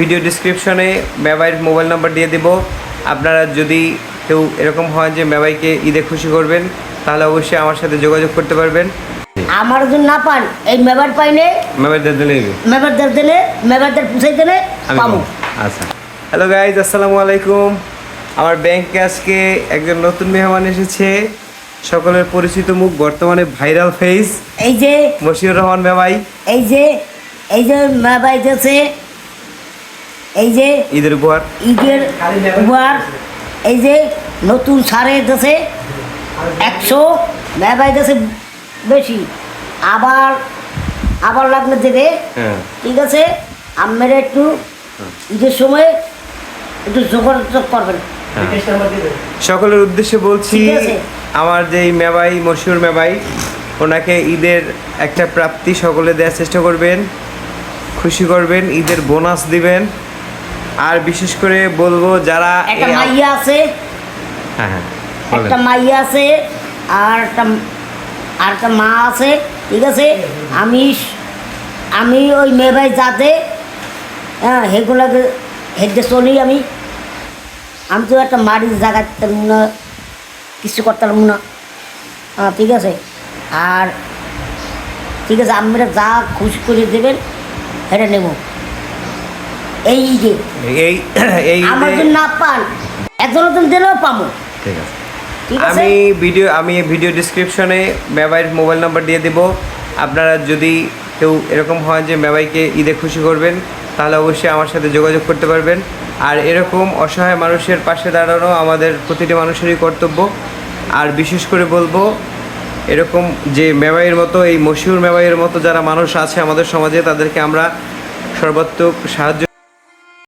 Video ডিসক্রিপশনে মেবাইয়ের mobile number দিয়ে দেব। আপনারা যদি কেউ এরকম হয় যে মেবাইকে ঈদে খুশি করবেন, তাহলে অবশ্যই আমার সাথে যোগাযোগ করতে পারবেন। আমার যদি না পান এই মেবার পাইলে মেবাইদের দিলে মেবারদের পুষাই দিলে পাবো। আচ্ছা, হ্যালো গাইজ, আসসালামু আলাইকুম। আমার ব্যাংকে আজকে একজন নতুন মেহমান এসেছে, সকলের পরিচিত মুখ, বর্তমানে ভাইরাল ফেস, এই যে মশিউর রহমান মেবাই। এই যে মেবাই যাচ্ছে, এই যে ঈদের উপহার, ঈদের উপহার, এই যে নতুন সারে যাচ্ছে 100 মেবাই যাচ্ছে বেশি, আবার লাগলে দেবে। হ্যাঁ ঠিক আছে, আপনারা একটু ঈদের সময় একটু যোগাযোগ করবেন। সকলের উদ্দেশ্যে বলছি, ঠিক আছে। আমার যে এই মেবাই, মশিউর মেবাই, ওনাকে ঈদের একটা প্রাপ্তি সকলে দেওয়ার চেষ্টা করবেন, খুশি করবেন, ঈদের বোনাস দিবেন। আর বিশেষ করে বলবো যারা একটা মাইয়া আছে, হ্যাঁ হ্যাঁ বলেন। একটা মাইয়া আছে আর একটা মা আছে। ঠিক আছে, আমি ওই মেয়ে যাতে হ্যাঁ সেগুলোকে হেঁটে চলি। আমি তো একটা মাটির জায়গাতে না কিছু করতাম না। হ্যাঁ ঠিক আছে, আর ঠিক আছে, আপনারা যা খুশি করে দেবেন সেটা নেব। এই যে এই আমার যদি না পান একজন দিলেও পাবো। ঠিক আছে, ঠিক আছে, আমি ভিডিও ডিসক্রিপশনে মেবাইয়ের মোবাইল নাম্বার দিয়ে দেব। আপনারা যদি কেউ এরকম হয় যে মেবাইকে ঈদে খুশি করবেন, তাহলে অবশ্যই আমার সাথে যোগাযোগ করতে পারবেন। আর এরকম অসহায় মানুষের পাশে দাঁড়ানো আমাদের প্রতিটি মানুষেরই কর্তব্য। আর বিশেষ করে বলবো, এরকম যে মেবাইয়ের মতো, এই মশিউর মেবাইয়ের মতো যারা মানুষ আছে আমাদের সমাজে, তাদেরকে আমরা সর্বাত্মক সাহায্য